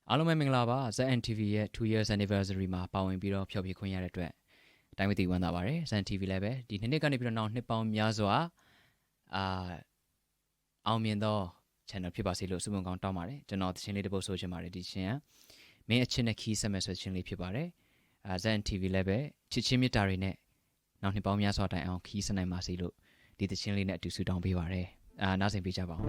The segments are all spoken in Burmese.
အားလုံးပဲမင်္ဂလာပါ ZNTV ရဲ့2 years anniversary မှာပါဝင်ပြီးတော့ဖျော်ဖြေခွင့်ရတဲ့အတွက်အတိုင်းမသိဝမ်းသာပါတယ် ZNTV လည်းပဲဒီနှစ်ကနေပြီးတော့နောက်နှစ်ပေါင်းများစွာအောင်မြင်သော channel ဖြစ်ပါစေလို့ဆုမွန်ကောင်းတောင်းပါတယ်ကျွန်တော်သချင်းလေးတစ်ပုဒ်ဆိုချင်ပါတယ်ဒီချင်းကမင်းအချစ်နဲ့ခီးဆက်မဲ့ဆိုချင်းလေးဖြစ်ပါတယ်ZNTV လည်းပဲချစ်ချင်းမြတ်တာတွေနဲ့နောက်နှစ်ပေါင်းများစွာတိုင်အောင်ခီးဆက်နိုင်ပါစေလို့ဒီသချင်းလေးနဲ့အတူဆုတောင်းပေးပါတယ်နားဆင်ပေးကြပါဦး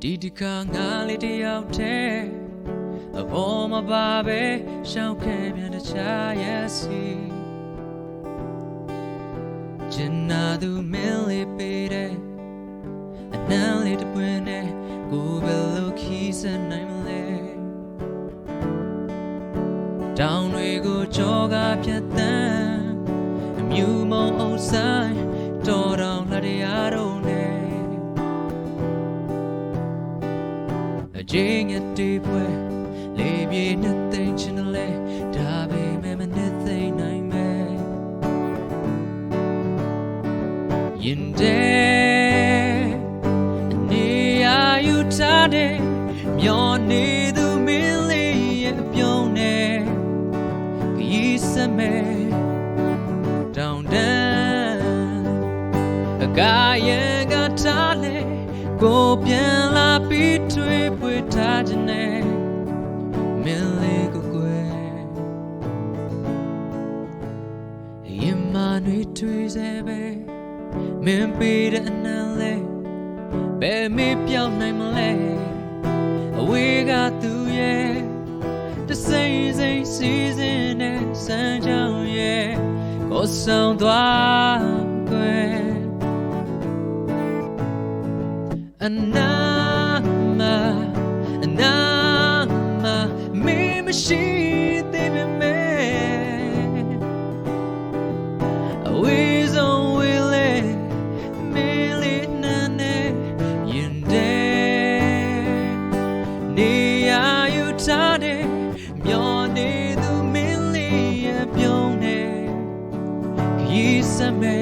ဒီတခါငါလေးတယောက်တည်းအပေါ်မှာပါပဲရှောက်ခဲ့ပြန်တခြားရဲ့စီကျင်နာသူမင်းလေးပေးတဲ့အနမ်းလေးတစ်ပွင့်နဲ့ကိုယ်ပဲလို့ခီးစက်နိုင်မလဲတောင်တွေကိုကြောကပြတ်တမ်းအမြူမုံအောင်ဆိုင်တော်တော်လှတရားတော့နဲ့Jing at deep way, leave nothing chinle, dabe mem nothing nightmare. Yinde, near you tade, your need to million pione, Yisame, down down, a guy got tale, go bien la between. Tajane Miligwe Yimanu Tuizebe Mimpid Anale Be me piao naimale We got through yeah The season and Sanjao yeah Go sound dwa Nama me machine they me always on willing nane yinde ne you tade myone du million pyone yisame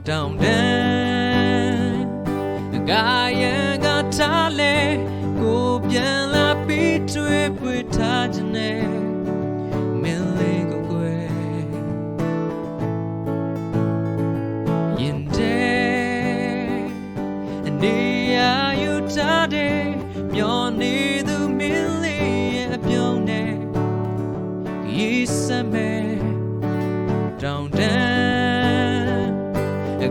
down guy got tale go bien la pitwe putajne milego kwe yinde near you tade myone du million pyone yisame down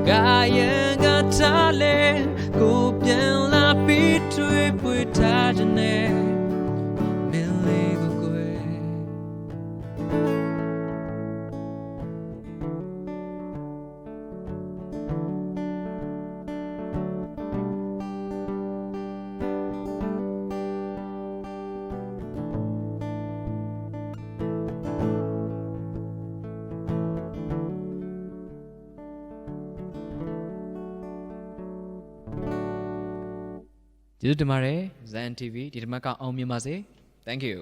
guy got tale go bien la pitwe putajne milego kweကျေးဇူးတင်ပါတယ် ZNTV ဒီတစ်မှတ်ကအောင်မြင်ပါစေ Thank you